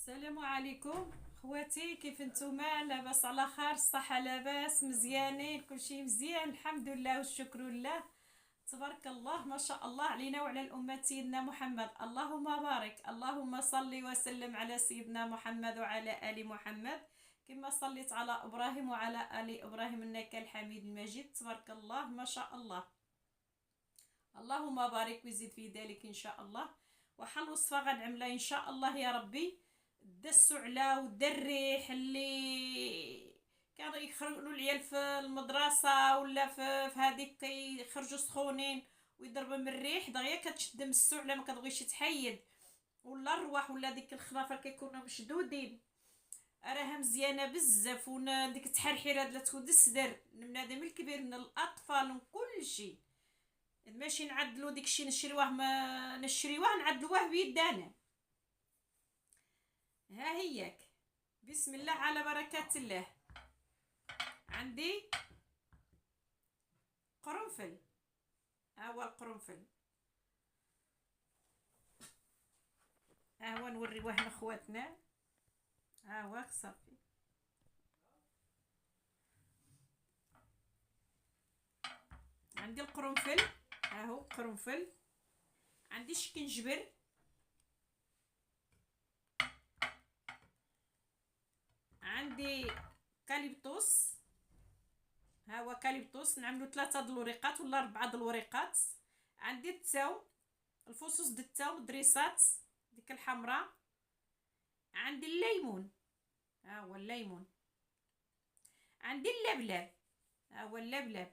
السلام عليكم خواتي، كيف نتوما؟ لاباس على خير؟ الصحة لاباس؟ مزيانين؟ كلشي مزيان الحمد لله والشكر لله. تبارك الله ما شاء الله علينا وعلى الأمة سيدنا محمد. اللهم بارك، اللهم صل وسلم على سيدنا محمد وعلى آل محمد كما صليت على إبراهيم وعلى آل إبراهيم إنك الحميد المجيد. تبارك الله ما شاء الله. اللهم بارك وزيد في ذلك إن شاء الله. وحل وصفة غنعملها إن شاء الله يا ربي. دا السعلة ودا الريح اللي كانوا يخرجوا العيال في المدرسة ولا في هذيك كيخرجوا سخونين ويضربوا من الريح دغيا كتشد من السعلة، ما كتبغيش تحيد، ولا الرواح ولا ديك الخنافر كيكونوا مشدودين. راها مزيانه بزاف، ديك التحرحيره لا تكون الصدر من بنادم الكبير من الاطفال من كل شيء. ماشي نعدلو ديكشي نشريوه، ما نشريوه نعدلوه بيدانا. ها هيك. بسم الله على بركات الله. عندي قرنفل، ها هو القرنفل، ها هو نوريوه لخواتنا، ها هو صافي. عندي القرنفل، ها هو قرنفل. عندي شكنجبر، عندي كاليبتوس، ها هو كاليبتوس نعملو 3 د الوريقات ولا 4 د الوريقات. عندي التاوم، الفصوص د التاوم دريسات ديك الحمراء. عندي الليمون، ها هو الليمون. عندي اللبلب، ها هو اللبلب.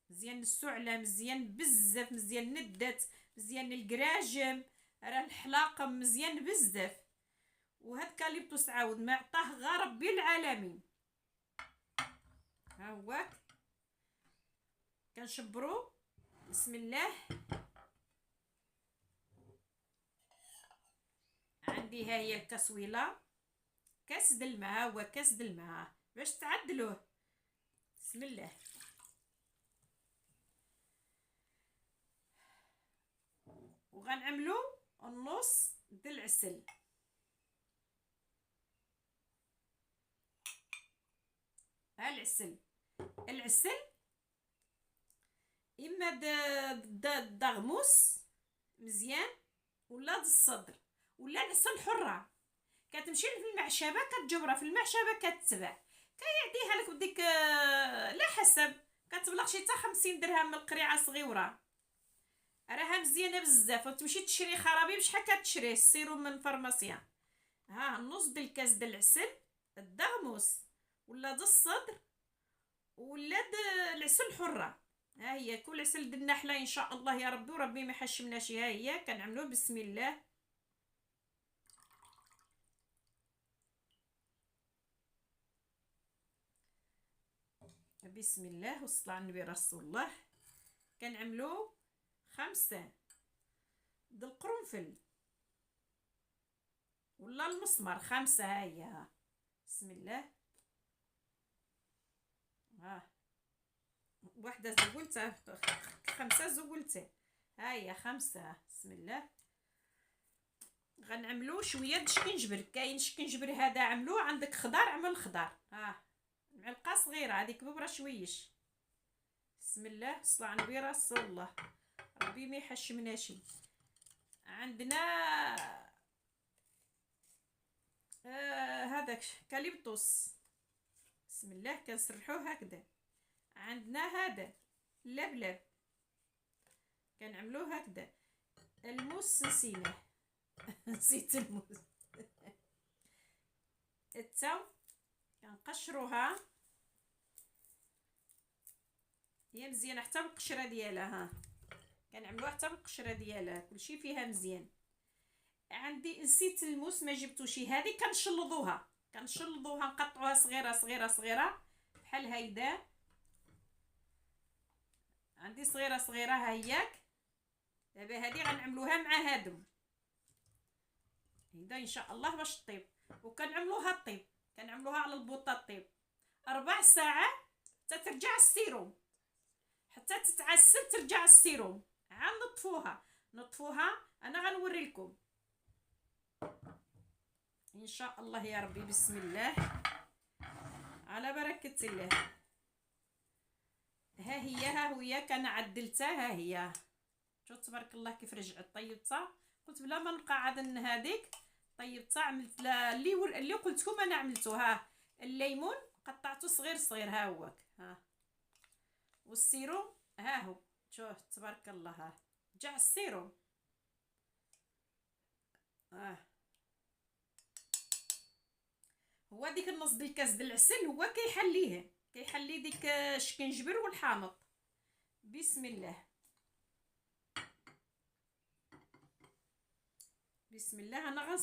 مزيان السعلة، مزيان بزاف، مزيان ندات، مزيان الكراجم، راه الحلاقم مزيان بزاف. وهاد كاليبتوس عاود ما عطاه غير ربي العالمين. ها هو كنشبرو. بسم الله. عندي ها هي الكسويله، كاس د الماء، ها هو كاس د الماء باش تعدلوه. بسم الله. وغنعملو النص د العسل. ها العسل، العسل اما دغموس مزيان، ولا د الصدر، ولا العسل حره. كتمشي في المعشبه كتجبرها في المعشبه كتباع، كيعطيها لك بديك لا حسب، كتبلغ شي حتى 50 درهم من القريعه صغيره. راها مزيانه بزاف. وتمشي تشري خرابيب شحال كتشريه السيروم من الفارماسيا. ها نص د الكاس د العسل، الدغموس ولا د الصدر ولا د العسل حره. ها هي كل عسل د النحله ان شاء الله يا ربي، وربي ما يحشمناش. ها هي كنعملوه بسم الله. بسم الله والصلاة على النبي رسول الله. كنعملو 5 د القرنفل ولا المسمار، 5. ها هي، ها بسم الله. ها وحده زولتها، 5 زولتها. ها هي 5. بسم الله. غنعملو شويه د شكنجبر، كاين شكنجبر هذا عملوه، عندك خضار عمل خضار. ها معلقه صغيره هذيك كبيره شويش. بسم الله الصلاة على النبي رسول الله، ربي ما يحشمناش. عندنا هذاك كاليبتوس. بسم الله كنسرحوه هكذا. عندنا هذا اللبلب كنعملوه هكذا. الموس نسيناه نسيت الموس. التاو كنقشروها هي مزيانه حتى بالقشره ديالها. ها كنعملوها حتى بالقشره ديالها، كلشي فيها مزيان. عندي نسيت الموس ما جبتوش، هذه كنشلضوها، نقطعوها صغيره صغيره صغيره بحال هيدا. عندي صغيره صغيره ها هياك. دابا هذه غنعملوها مع هادو هيدا ان شاء الله باش طيب. وكنعملوها طيب، كنعملوها على البوطه طيب 4 ساعات حتى ترجع السيروم، حتى تتعسل ترجع السيروم. عاد نطفوها انا غنوري لكم. ان شاء الله يا ربي. بسم الله على بركة الله. ها هي كان عدلتها. ها هي شوف تبارك الله كيف رجعت طيبتها. قلت بلا ما نقعد هذيك طيبتها. عملت اللي قلت لكم انا عملتوها. الليمون قطعته صغير صغير ها هو. ها والسيروم ها هو. شوف تبارك الله. ها جاع السيروم. هو ديك النص ديال الكاس ديال العسل هو كيحلي ديك الشكنجبر والحامض. بسم الله. بسم الله. انا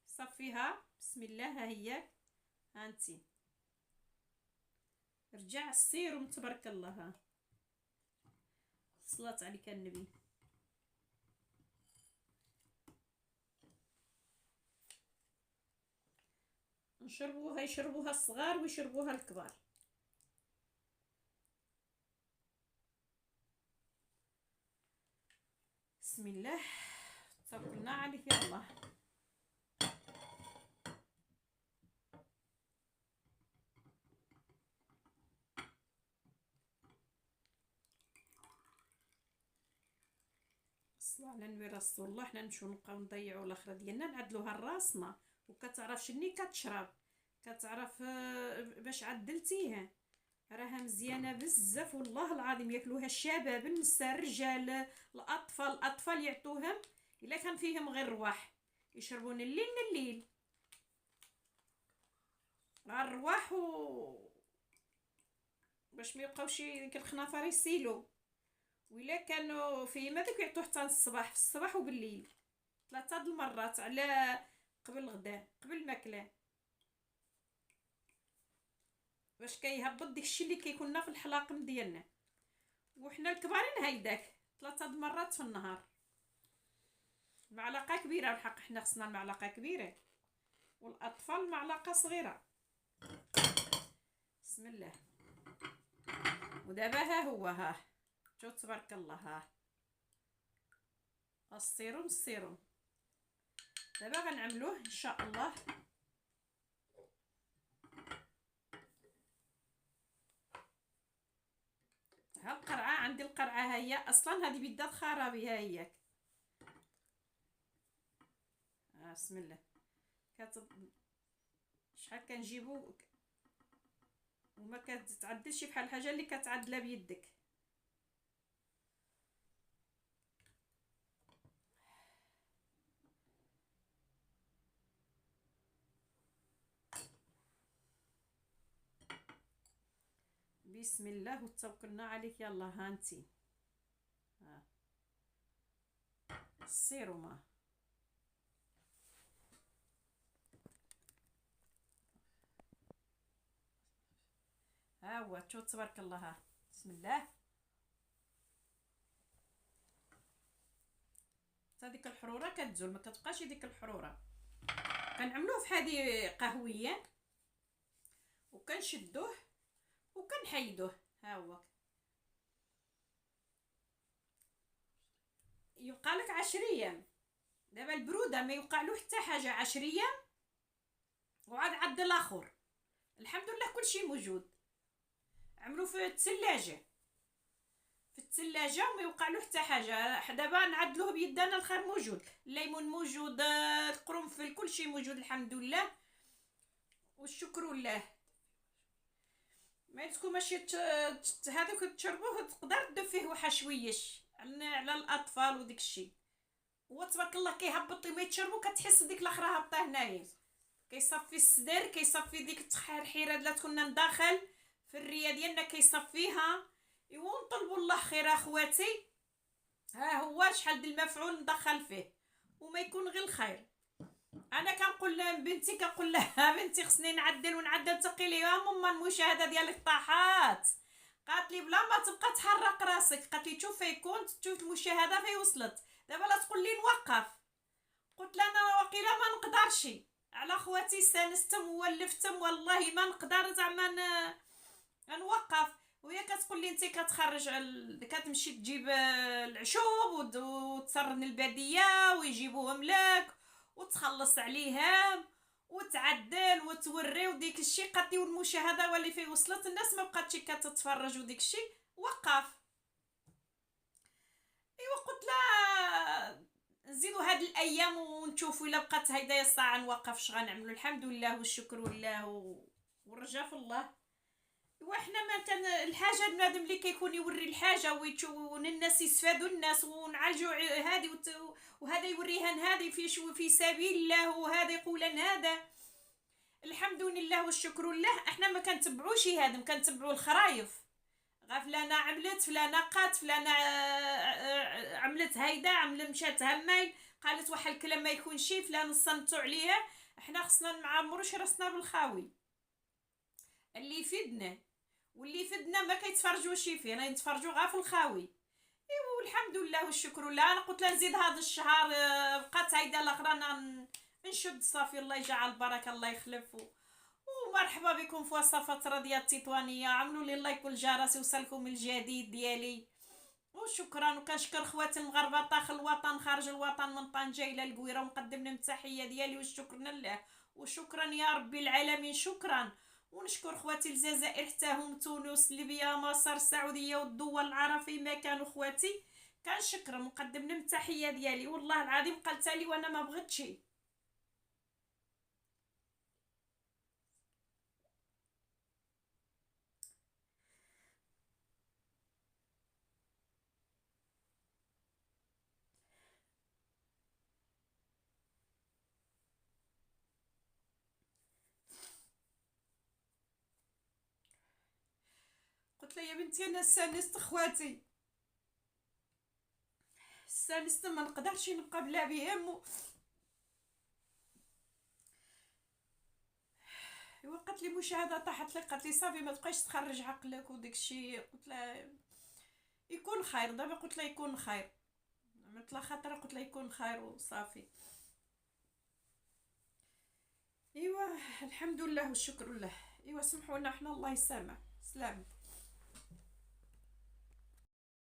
صفيها. بسم الله. ها هي هانتي رجع السيروم تبارك الله. ها صلاة عليك النبي. يشربوها الصغار ويشربوها الكبار. بسم الله توكلنا عليك يا الله. الصلاة على النبي رسول الله. حنا نمشيو نبقاو نضيعوا الاخره ديالنا نعدلوها لراسنا. وكتعرف شني كتشرب كتعرف باش عدلتيها راها مزيانه بزاف والله العظيم. ياكلوها الشباب النساء الرجال الاطفال يعطوهم الا كان فيهم غير رواح يشربون الليل غير رواح باش ما يبقاوش ديك الخنافر يسيلوا. وإلا كانوا فيه هذاك يعطوه حتى الصباح، في الصباح وبالليل 3 المرات على قبل الغداء قبل الماكله باش كيهبط داكشي اللي كيكوننا في الحلاقم ديالنا. وحنا الكبارين هيداك 3 المرات في النهار. معلقه كبيره الحق. حنا خصنا المعلقه كبيره والاطفال معلقه صغيره. بسم الله. ودابا ها هو. ها شوف تبارك الله. ها السيروم دابا غنعملوه ان شاء الله. ها القرعه عندي. القرعه ها هي اصلا هذه بدات خرابي. ها هي بسم الله. شحال كنجيبو وما كتعدلش بحال الحاجه اللي كتعدلها بيدك. بسم الله وتوكلنا عليك. يلا هانتي. ها السيروم ها هو. شوف تبارك الله. ها بسم الله. هذيك الحروره كتزول ما كتبقاش ديك الحروره. كنعملوه في هذه قهويه وكنشدوه وكنحيدوه. ها هو يبقى لك 10 ايام. دابا البروده ما يوقع له حتى حاجه. 10 ايام وعاد عدل الاخر. الحمد لله كلشي موجود. عملوا في الثلاجه وما يوقع له حتى حاجه. دابا نعدلوه بيدنا. الخير موجود. الليمون موجود. القرنفل كلشي موجود الحمد لله والشكر لله. ما يتكون ماشي هذاك تشربوه تقدر تدير فيه واحد شويش على الاطفال وديك الشيء. هو تبارك الله كيهبط لي ما يتشربو. كتحس ديك الاخرى هابطه هنايا. كيصفي الصدر كيصفي ديك التحريره اللي كنا نداخل في الريه ديالنا كيصفيها. ايوا نطلبوا الله خير اخواتي. ها هو شحال ديال المفعول ندخل فيه وما يكون غير الخير. انا كنقول لبنتي كنقول لها بنتي خصني نعدل تقي لي ماما المشاهده ديالك طاحات. قالت لي بلا ما تبقى تحرق راسك. قالت لي شوف فين كنت تشوف المشاهده فين وصلت. دابا لا تقول لي نوقف. قلت لها انا واقيلا ما نقدرش على خواتي. استانستم وولفتم والله ما نقدر زعما نوقف. وهي كتقول لي انت كتخرج كتمشي تجيب العشوب وتسرن الباديه ويجيبوهم لك وتخلص عليهم وتعدل وتوري وديك الشيء قديو المشاهده واللي فيه وصلت الناس ما بقاتش كتتفرج وديك الشيء وقف. ايوا قلت لا نزيدو هاد الايام ونشوفوا الا بقات هيدايا الساعه نوقف اش غنعملوا. الحمد لله والشكر لله والرجاء في الله. وإحنا ما كان الحاجه بنادم اللي كيكون يوري الحاجه ويتشوفون الناس يستفادوا الناس ونعالجوا هذه وهذا يوريها هذه في سبيل الله وهذا يقول هذا. الحمد لله والشكر لله. احنا ما كنتبعوش هذا، ما كنتبعوا الخرايف. غا فلانة عملت، فلانة قات، فلانة عملت هيدا، عملت مشات هماين، قالت واحد الكلام ما يكون شي، فلان صنتو عليها. احنا خصنا نعمروش راسنا بالخاوي. اللي يفيدنا واللي يفيدنا ما كيتفرجوش فيه، انا يتفرجوا غا في الخاوي. والحمد لله والشكر لله. انا قلت لها نزيد هذا الشهر بقات هيدا الاخرى نشد صافي. الله يجعل البركه، الله يخلف. ومرحبا بكم في وصفة ديال التطوانية. عملوا لي لايك والجرس يوصلكم الجديد ديالي. وشكرا. وكنشكر خواتي المغاربه داخل الوطن خارج الوطن من طنجة الى القويره، ونقدم لهم التحيه ديالي والشكر لله. وشكرا يا ربي العالمين. شكرا. ونشكر خواتي الجزائر حتى هم، تونس، ليبيا، مصر، السعوديه والدول العربيه ما كانوا خواتي. كنشكرهم ونقدم لهم التحيه ديالي. والله العظيم قالت لي وانا ما بغيتش. قلت لها يا بنتي انا استانست اخواتي، استانست ما نقدرش نبقى بلا بهم. وقت لي مشاهده طاحت لي قالت لي صافي ما تبقايش تخرج عقلك وداك الشيء. قلت لها يكون خير. دابا قلت لها يكون خير، مثل خاطر قلت لها يكون خير وصافي. ايوا الحمد لله والشكر لله. ايوا سمحوا لنا حنا، الله يسامح. سلام.